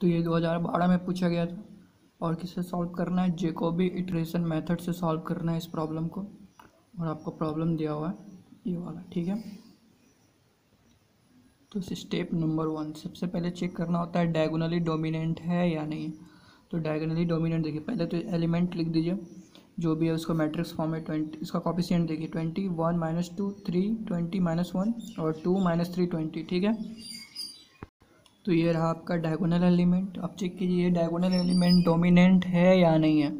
तो ये 2012 में पूछा गया था। और किससे सॉल्व करना है, जैकोबी इटरेशन मेथड से सॉल्व करना है इस प्रॉब्लम को। और आपको प्रॉब्लम दिया हुआ है ये वाला, ठीक है। तो स्टेप नंबर 1 सबसे पहले चेक करना होता है डायगोनली डोमिनेंट है या नहीं। तो डायगोनली डोमिनेंट देखिए, पहले तो एलिमेंट लिख दीजिए जो भी है उसको मैट्रिक्स फॉर्म में। 20 इसका कॉफिशिएंट देखिए 20 1 -2 3 20 -1 और 2 -3 20, ठीक है। तो ये रहा आपका डायगोनल एलिमेंट। अब चेक कीजिए ये डायगोनल एलिमेंट डोमिनेंट है या नहीं है।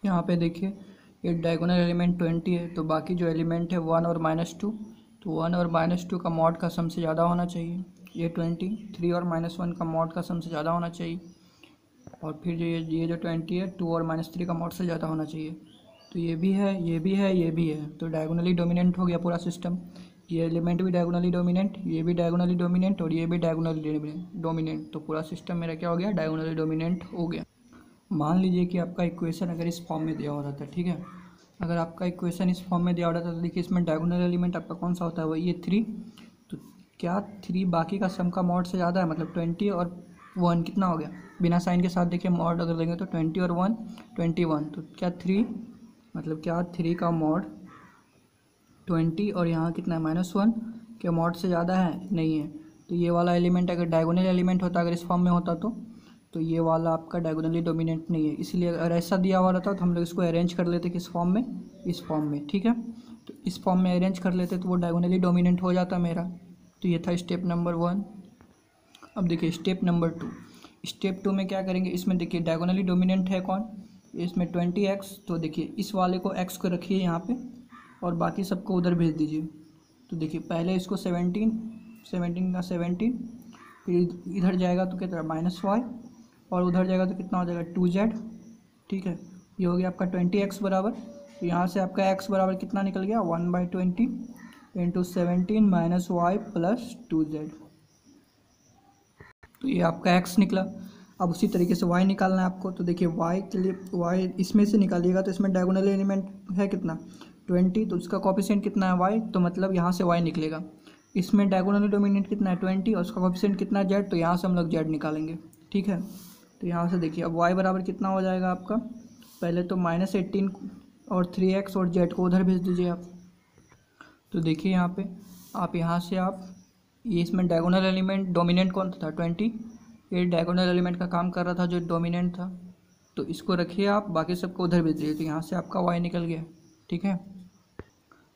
यहाँ पे देखिए ये डायगोनल एलिमेंट 20 है, तो बाकी जो एलिमेंट है 1 और -2, तो 1 और -2 का मॉड का सम से ज़्यादा होना चाहिए। ये 20 3 और -1 का मॉड का सम से ज़्यादा होना चाहिए। और फिर ये जो 20 है 2 और -3 का मॉड से ज़्यादा होना चाहिए। तो ये भी है, ये भी है, ये भी है, तो डायगोनली डोमिनेंट हो गया पूरा सिस्टम। ये एलिमेंट भी डायगोनली डोमिनेंट, ये भी डायगोनली डोमिनेंट और ये भी डायगोनली डोमिनेंट। तो पूरा सिस्टम मेरा क्या हो गया, डायगोनली डोमिनेंट हो गया। मान लीजिए कि आपका इक्वेशन अगर इस फॉर्म में दिया हो रहा था, ठीक है। अगर आपका इक्वेशन इस फॉर्म में दिया हो रहा था तो देखिए इसमें डायगोनल एलिमेंट आपका कौन सा होता है, वो ये 3। तो क्या 3 बाकी का सम का मॉड से ज़्यादा है, मतलब 20 और 1 कितना हो गया, बिना साइन के साथ देखिए मॉड अगर लेंगे तो 20 और 1 21। तो क्या 3 मतलब क्या 3 का मॉड 20 और यहाँ कितना है -1 के मॉड से ज़्यादा है, नहीं है। तो ये वाला एलिमेंट अगर डायगोनल एलिमेंट होता, अगर इस फॉर्म में होता तो ये वाला आपका डायगोनली डोमिनेंट नहीं है। इसलिए अगर ऐसा दिया हुआ रहता तो हम लोग इसको अरेंज कर लेते किस फॉर्म में, इस फॉर्म में, ठीक है। तो इस फॉर्म में अरेंज कर लेते तो वो डायगोनली डोमिनेंट हो जाता मेरा। तो ये था स्टेप नंबर 1। अब देखिए स्टेप नंबर 2। स्टेप 2 में क्या करेंगे, इसमें देखिए डायगोनली डोमिनेंट है कौन, इसमें 20x। तो देखिए इस वाले को x को रखिए यहाँ पे और बाकी सबको उधर भेज दीजिए। तो देखिए पहले इसको 17 का 17, फिर इधर जाएगा तो कितना -y और उधर जाएगा तो कितना हो जाएगा 2z, ठीक है। ये हो गया आपका 20x बराबर। तो यहाँ से आपका x बराबर कितना निकल गया 1/20 इंटू 17 -y प्लस 2z। तो ये आपका x निकला। अब उसी तरीके से y निकालना है आपको। तो देखिए y के लिए y इसमें से निकालिएगा तो इसमें डायगोनल एलिमेंट है कितना 20, तो उसका कोफिशिएंट कितना है y, तो मतलब यहाँ से y निकलेगा। इसमें डायगोनल डोमिनेंट कितना है 20 और उसका कोफिशिएंट कितना z, तो यहाँ से हम लोग z निकालेंगे, ठीक है। तो यहाँ से देखिए अब y बराबर कितना हो जाएगा आपका, पहले तो -18 और 3x और z को उधर भेज दीजिए आप। तो देखिए यहाँ पे आप यहाँ से आप ये इसमें डायगोनल एलिमेंट डोमिनेंट कौन था 20, ये डायगोनल एलिमेंट का काम कर रहा था जो डोमिनेंट था। तो इसको रखिए आप, बाकी सबको उधर भेज दीजिए। तो यहाँ से आपका y निकल गया, ठीक है।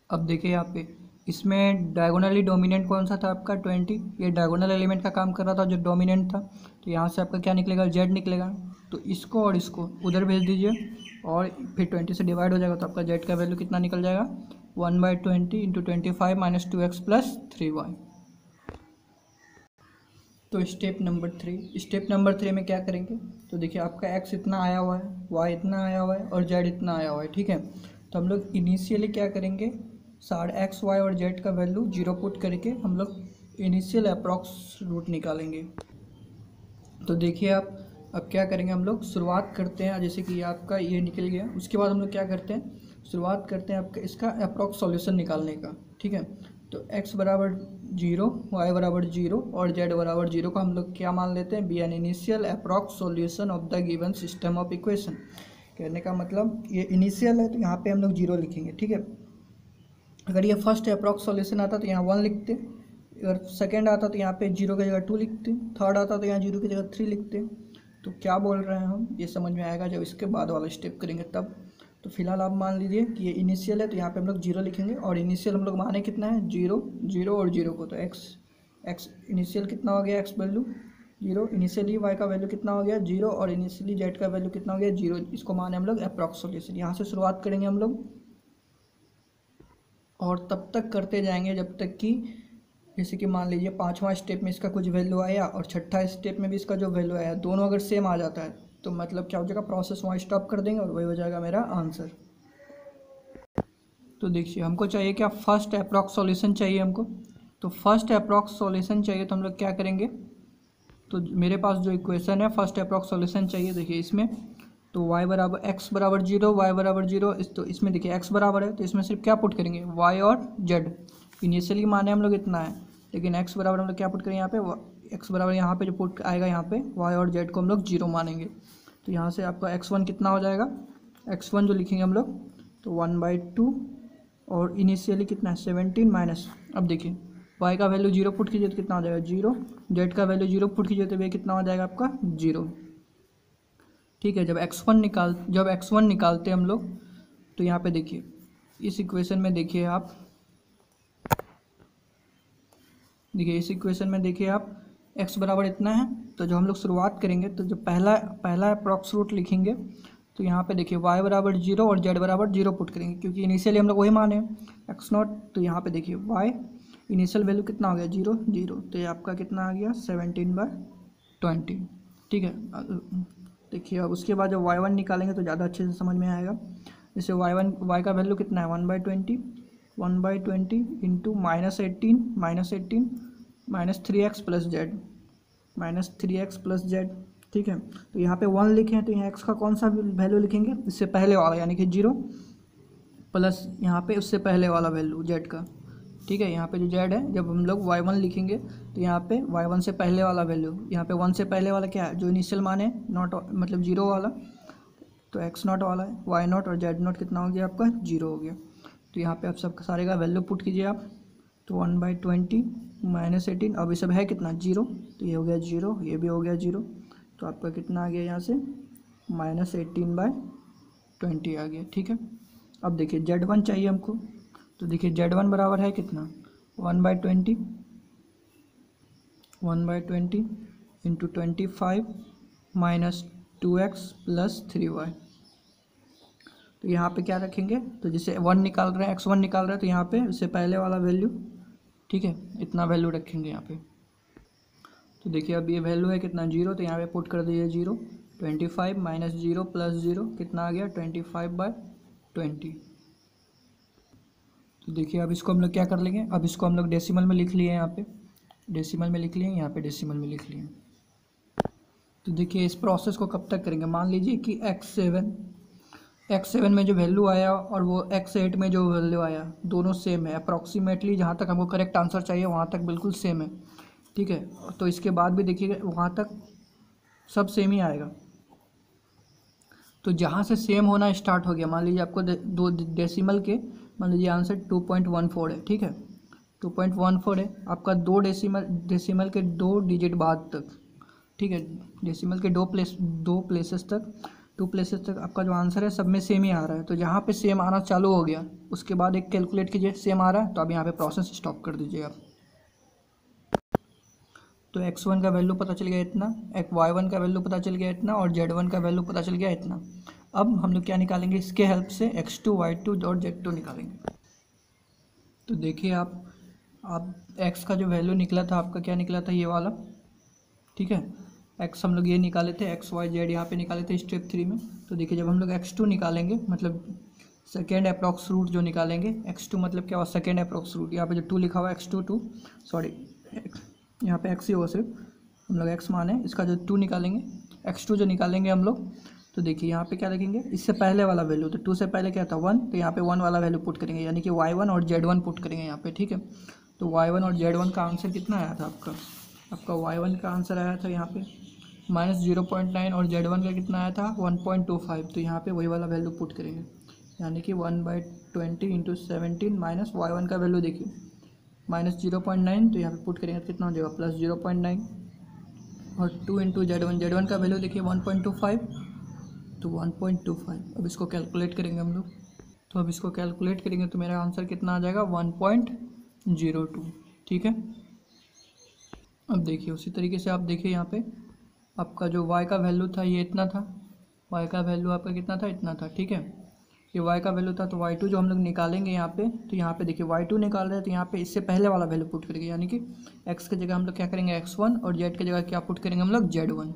अब देखिए यहाँ पे इसमें डायगोनली डोमिनेंट कौन सा था आपका 20, ये डायगोनल एलिमेंट का काम कर रहा था जो डोमिनेंट था। तो यहाँ से आपका क्या निकलेगा z निकलेगा। तो इसको और इसको उधर भेज दीजिए और फिर 20 से डिवाइड हो जाएगा तो आपका z का वैल्यू कितना निकल जाएगा 1/20 इंटू 25 - 2x प्लस 3y। तो स्टेप नंबर 3 में क्या करेंगे, तो देखिए आपका x इतना आया हुआ है, y इतना आया हुआ है और z इतना आया हुआ है, ठीक है। तो हम लोग इनिशियली क्या करेंगे, सारे x y और z का वैल्यू 0 पुट करके हम लोग इनिशियल अप्रॉक्स रूट निकालेंगे। तो देखिए आप अब क्या करेंगे, हम लोग शुरुआत करते हैं, जैसे कि आपका ये निकल गया। उसके बाद हम लोग क्या करते हैं, शुरुआत करते हैं आपका इसका अप्रॉक्स सॉल्यूशन निकालने का, ठीक है। तो x बराबर 0, y बराबर 0 और z बराबर 0 को हम लोग क्या मान लेते हैं, be an initial approx solution of the given system of equation. कहने का मतलब ये इनिशियल है तो यहाँ पे हम लोग 0 लिखेंगे, ठीक है। अगर ये फर्स्ट अप्रॉक्स सॉल्यूशन आता तो यहाँ 1 लिखते, अगर सेकेंड आता तो यहाँ पे 0 की जगह 2 लिखते, थर्ड आता तो यहाँ 0 की जगह 3 लिखते। तो क्या बोल रहे हैं हम, ये समझ में आएगा जब इसके बाद वाला स्टेप करेंगे तब। तो फिलहाल आप मान लीजिए कि ये इनिशियल है तो यहाँ पे हम लोग 0 लिखेंगे और इनिशियल हम लोग माने कितना है 0 0 और 0 को। तो x इनिशियल कितना हो गया, x वैल्यू 0, इनिशियली y का वैल्यू कितना हो गया 0 और इनिशियली z का वैल्यू कितना हो गया 0। इसको माने हम लोग अप्रॉक्स सॉल्यूशन। यहाँ से शुरुआत करेंगे हम लोग और तब तक करते जाएंगे जब तक कि जैसे कि मान लीजिए 5वां स्टेप में इसका कुछ वैल्यू आया और 6ठा स्टेप में भी इसका जो वैल्यू आया, दोनों अगर सेम आ जाता है तो मतलब क्या हो जाएगा, प्रोसेस वहाँ स्टॉप कर देंगे और वही हो जाएगा मेरा आंसर। तो देखिए हमको चाहिए क्या, फर्स्ट अप्रॉक्स सॉल्यूशन चाहिए हमको। तो फर्स्ट अप्रॉक्स सॉल्यूशन चाहिए तो हम लोग क्या करेंगे, तो मेरे पास जो इक्वेशन है फर्स्ट अप्रॉक्स सॉल्यूशन चाहिए। देखिए इसमें तो y बराबर x बराबर 0, y बराबर 0, तो इसमें देखिए x बराबर है तो इसमें सिर्फ क्या पुट करेंगे y और z। इनिशियली माने हम लोग इतना है, लेकिन x बराबर हम लोग क्या पुट करेंगे यहाँ पे एक्स बराबर यहाँ पे जो पुट आएगा यहाँ पे वाई और जेड को हम लोग 0 मानेंगे। तो यहाँ से आपका x1 कितना हो जाएगा, x1 जो लिखेंगे हम लोग तो 1/2 और इनिशियली कितना है 17 माइनस, अब देखिए y का वैल्यू 0 पुट कीजिए तो कितना हो जाएगा 0, z का वैल्यू 0 पुट कीजिए तो ये कितना हो जाएगा आपका 0। ठीक है, जब x1 निकालते हम लोग तो यहाँ पे देखिए इस इक्वेशन में देखिए आप x बराबर इतना है। तो जो हम लोग शुरुआत करेंगे तो जो पहला अप्रॉक्स रूट लिखेंगे तो यहाँ पे देखिए y बराबर 0 और z बराबर 0 पुट करेंगे क्योंकि इनिशियली हम लोग वही माने x0। तो यहाँ पे देखिए y इनिशियल वैल्यू कितना हो गया 0 0, तो ये आपका कितना आ गया 17/20। ठीक है, देखिए अब उसके बाद जब y1 निकालेंगे तो ज़्यादा अच्छे से समझ में आएगा। जैसे y का वैल्यू कितना है 1/20 into -18 minus 3x plus Z. ठीक है, तो यहाँ पे 1 लिखे हैं तो यहाँ x का कौन सा वैल्यू लिखेंगे, इससे पहले वाला यानी कि 0 प्लस यहाँ पे उससे पहले वाला वैल्यू z का। ठीक है, यहाँ पे जो z है जब हम लोग y1 लिखेंगे तो यहाँ पे y1 से पहले वाला वैल्यू, यहाँ पे 1 से पहले वाला क्या है जो इनिशियल माने नॉट मतलब 0 वाला, तो x0 वाला है, y0 और z0 कितना हो गया आपका 0 हो गया। तो यहाँ पे आप सब सारे का वैल्यू पुट कीजिए आप, तो 1/20 -18, अब ये सब है कितना 0, तो ये हो गया 0, ये भी हो गया 0, तो आपका कितना आ गया यहाँ से -18/20 आ गया। ठीक है, अब देखिए z1 चाहिए हमको, तो देखिए z1 बराबर है कितना 1/20 into 25 minus 2x plus 3y। तो यहाँ पे क्या रखेंगे, तो जैसे 1 निकाल रहे हैं x1 निकाल रहे हैं तो यहाँ पे उससे पहले वाला वैल्यू, ठीक है, इतना वैल्यू रखेंगे यहाँ पे। तो देखिए अब ये वैल्यू है कितना 0, तो यहाँ पे पुट कर दीजिए 0, 25 माइनस 0 प्लस 0 कितना आ गया 25/20। तो देखिए अब इसको हम लोग क्या कर लेंगे, अब इसको हम लोग डेसिमल में लिख लिए यहाँ पे, डेसिमल में लिख लिए, यहाँ पे डेसिमल में लिख लिए। तो देखिए इस प्रोसेस को कब तक करेंगे, मान लीजिए कि x7 में जो वैल्यू आया और वो x8 में जो वैल्यू आया दोनों सेम है अप्रॉक्सीमेटली, जहाँ तक हमको करेक्ट आंसर चाहिए वहाँ तक बिल्कुल सेम है। ठीक है, तो इसके बाद भी देखिएगा वहाँ तक सब सेम ही आएगा। तो जहाँ से सेम होना स्टार्ट हो गया, मान लीजिए आपको दो डेसिमल के, मान लीजिए आंसर 2.14 है। ठीक है, 2.14 है आपका, दो डेसिमल के 2 डिजिट बाद तक। ठीक है, डेसिमल के 2 प्लेसेस तक आपका जो आंसर है सब में सेम ही आ रहा है। तो जहाँ पे सेम आना चालू हो गया उसके बाद एक कैलकुलेट कीजिए, सेम आ रहा है तो अब यहाँ पे प्रोसेस स्टॉप कर दीजिए आप। तो x1 का वैल्यू पता चल गया इतना, y1 का वैल्यू पता चल गया इतना और z1 का वैल्यू पता चल गया इतना। अब हम लोग क्या निकालेंगे, इसके हेल्प से x2 y2 और z2 निकालेंगे। तो देखिए आप x का जो वैल्यू निकला था आपका क्या निकला था, ये वाला। ठीक है, x हम लोग ये निकाले थे, x y z यहाँ पे निकाले थे स्टेप 3 में। तो देखिए जब हम लोग x2 निकालेंगे मतलब सेकेंड अप्रॉक्स रूट जो निकालेंगे, x2 मतलब क्या हुआ सेकेंड अप्रॉक्स रूट, यहाँ पे जो 2 लिखा हुआ है x2 सॉरी यहाँ पे x ही होगा, सिर्फ हम लोग x माने, इसका जो 2 निकालेंगे, x2 जो निकालेंगे हम लोग। तो देखिए यहाँ पे क्या लिखेंगे, इससे पहले वाला वैल्यू, तो 2 से पहले क्या था 1, तो यहाँ पे 1 वाला वैल्यू पुट करेंगे यानी कि y1 और z1 पुट करेंगे यहाँ पे। ठीक है, तो y1 और z1 का आंसर कितना आया था आपका y1 का आंसर आया था यहाँ पे -0.9 और z1 का कितना आया था 1.25। तो यहाँ पे वही वाला वैल्यू पुट करेंगे यानी कि 1/20 इंटू 17 माइनस y1 का वैल्यू देखिए -0.9, तो यहाँ पे पुट करेंगे तो कितना हो जाएगा +0.9 और 2 इंटू z1 का वैल्यू देखिए 1.25, तो 1.25। अब इसको कैलकुलेट करेंगे हम लोग, तो अब इसको कैलकुलेट करेंगे तो मेरा आंसर कितना आ जाएगा 1.02। ठीक है, अब देखिए उसी तरीके से आप देखिए यहाँ पे आपका जो y का वैल्यू था ये इतना था, y का वैल्यू आपका कितना था इतना था। ठीक है, ये y का वैल्यू था, तो y2 जो हम लोग निकालेंगे यहाँ पे, तो यहाँ पे देखिए y2 निकाल रहे हैं तो यहाँ पे इससे पहले वाला वैल्यू पुट करेंगे यानी कि x की जगह हम लोग क्या करेंगे x1 और z की जगह क्या पुट करेंगे हम लोग z1।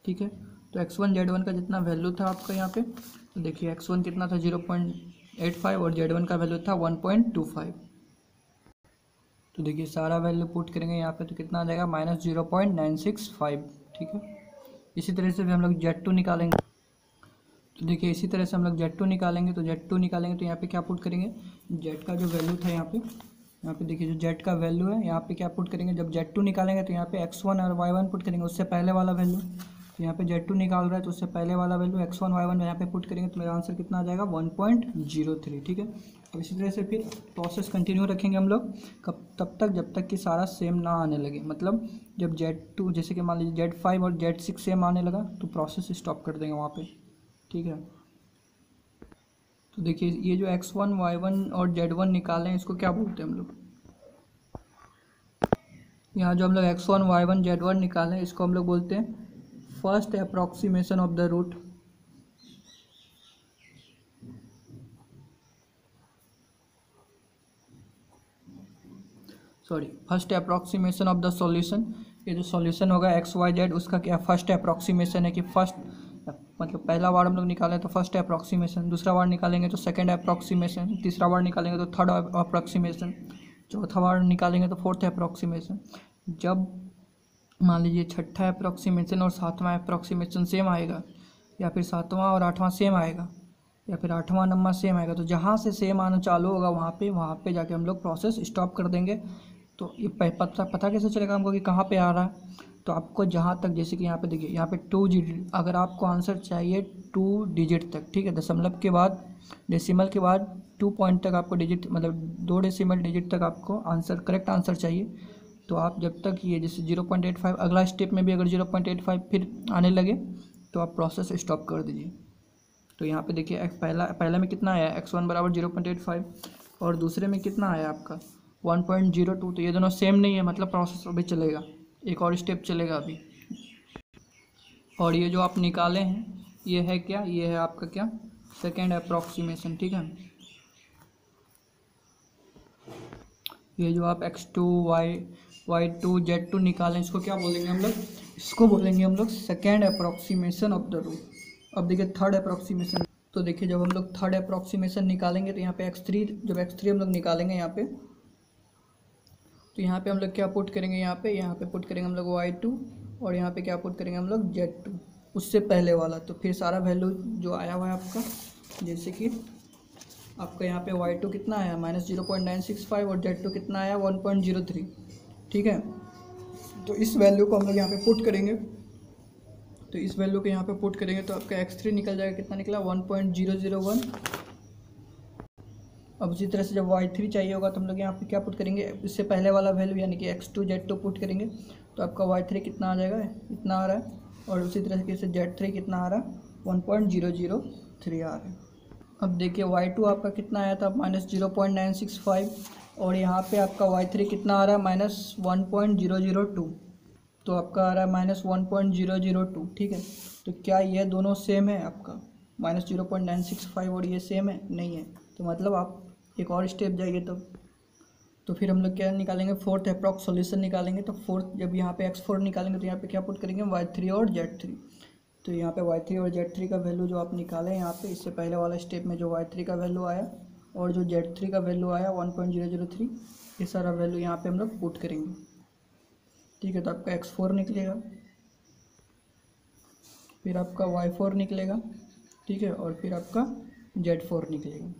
ठीक है, तो x1 z1 का जितना वैल्यू था आपका यहाँ पे, तो देखिए x1 कितना था 0.85 और z1 का वैल्यू था 1.25। तो देखिए सारा वैल्यू पुट करेंगे यहाँ पे तो कितना आ जाएगा -0.965। ठीक है, इसी तरह से भी हम लोग z2 निकालेंगे। तो देखिए इसी तरह से हम लोग z2 निकालेंगे, तो z2 निकालेंगे तो यहाँ पे क्या पुट करेंगे, z का जो वैल्यू था यहाँ पे यहाँ पे देखिए जो जेड का वैल्यू है, यहाँ पे क्या पुट करेंगे, जब Z2 निकालेंगे तो यहाँ पे x1 और y1 पुट करेंगे, उससे पहले वाला वैल्यू। तो यहाँ पे Z2 निकाल रहा है तो उससे पहले वाला वैल्यू x1 y1 यहाँ पे पुट करेंगे तो मेरा आंसर कितना आ जाएगा 1.03। ठीक है। अब इसी तरह से फिर प्रोसेस कंटिन्यू रखेंगे हम लोग कब तब तक, जब तक कि सारा सेम ना आने लगे। मतलब जब Z2 जैसे कि मान लीजिए Z5 और Z6 सेम आने लगा तो प्रोसेस स्टॉप कर देंगे वहाँ पर। ठीक है। तो देखिए ये जो x1 y1 और z1 निकाले हैं इसको क्या बोलते हैं हम लोग, यहाँ जो हम लोग x1 y1 z1 निकाले हैं इसको हम लोग बोलते हैं first approximation of the root. First approximation of the solution. ये जो सॉल्यूशन होगा एक्स वाई जेड उसका क्या फर्स्ट अप्रॉक्सीमेशन है कि फर्स्ट मतलब पहला बार हम लोग निकालें तो फर्स्ट अप्रॉक्सीमेशन, दूसरा बार निकालेंगे तो सेकंड अप्रॉक्सीमेशन, तीसरा बार निकालेंगे तो थर्ड अप्रॉक्सीमेशन, चौथा बार निकालेंगे तो फोर्थ अप्रॉक्सीमेशन। जब मान लीजिए छठा अप्रॉक्सीमेशन और सातवां अप्रॉक्सीमेशन सेम आएगा, या फिर सातवां और आठवां सेम आएगा, या फिर आठवां नंबर सेम आएगा, तो जहाँ से सेम आना चालू होगा वहाँ पे जाके हम लोग प्रोसेस स्टॉप कर देंगे। तो ये पता कैसे चलेगा हमको कि कहाँ पे आ रहा है, तो आपको जहाँ तक जैसे कि यहाँ पे देखिए यहाँ पे 2 डिजिट, अगर आपको आंसर चाहिए 2 डिजिट तक, ठीक है, दशमलव के बाद डेसिमल के बाद 2 पॉइंट तक आपको डिजिट मतलब 2 डेसिमल डिजिट तक आपको आंसर करेक्ट आंसर चाहिए। तो आप जब तक ये जैसे 0.85 अगला स्टेप में भी अगर 0.85 फिर आने लगे तो आप प्रोसेस स्टॉप कर दीजिए। तो यहाँ पे देखिए पहला में कितना आया x1 बराबर 0.85 और दूसरे में कितना आया आपका 1.02। तो ये दोनों सेम नहीं है, मतलब प्रोसेस अभी चलेगा, एक और स्टेप चलेगा अभी। और ये जो आप निकाले हैं ये है क्या, ये है आपका क्या सेकेंड अप्रॉक्सीमेशन। ठीक है। ये जो आप x2 y2 z2 निकालें इसको क्या बोलेंगे हम लोग, इसको बोलेंगे हम लोग second approximation of the root. अब देखिए थर्ड अप्रॉक्सीमेशन। तो देखिए जब हम लोग थर्ड अप्रॉक्सीमेशन निकालेंगे तो यहाँ पे जब x3 हम लोग निकालेंगे यहाँ पे, तो यहाँ पे हम लोग क्या पुट करेंगे, यहाँ पे पुट करेंगे हम लोग y2 और यहाँ पे क्या पुट करेंगे हम लोग z2 उससे पहले वाला। तो फिर सारा वैल्यू जो आया हुआ है आपका, जैसे कि आपका यहाँ पे y2 कितना आया -0.965 और z2 कितना आया 1.03। ठीक है। तो इस वैल्यू को हम लोग यहाँ पे पुट करेंगे, तो इस वैल्यू को यहाँ पे पुट करेंगे तो आपका x3 निकल जाएगा, कितना निकला 1.001। अब उसी तरह से जब y3 चाहिए होगा तो हम लोग यहाँ पे क्या पुट करेंगे, इससे पहले वाला वैल्यू यानी कि x2 z2 पुट करेंगे तो आपका y3 कितना आ जाएगा, इतना आ रहा है। और उसी तरह से z3 कितना आ रहा है 1.003 आ रहा है। अब देखिए y2 आपका कितना आया था -0.965 और यहाँ पे आपका y3 कितना आ रहा है -1.002। तो आपका आ रहा है -1.002। ठीक है। तो क्या ये दोनों सेम है, आपका -0.965 और ये सेम है, नहीं है। तो मतलब आप एक और स्टेप जाइए तो फिर हम लोग क्या निकालेंगे, फोर्थ अप्रॉक्स सॉल्यूशन निकालेंगे। तो फोर्थ जब यहाँ पे x4 निकालेंगे तो यहाँ पे क्या पुट करेंगे y3 और z3। तो यहाँ पे y3 और z3 का वैल्यू जो आप निकालें यहाँ पे, इससे पहले वाला स्टेप में जो y3 का वैल्यू आया और जो z3 का वैल्यू आया 1.003, ये सारा वैल्यू यहाँ पे हम लोग पुट करेंगे। ठीक है। तो आपका x4 निकलेगा, फिर आपका y4 निकलेगा, ठीक है, और फिर आपका z4 निकलेगा।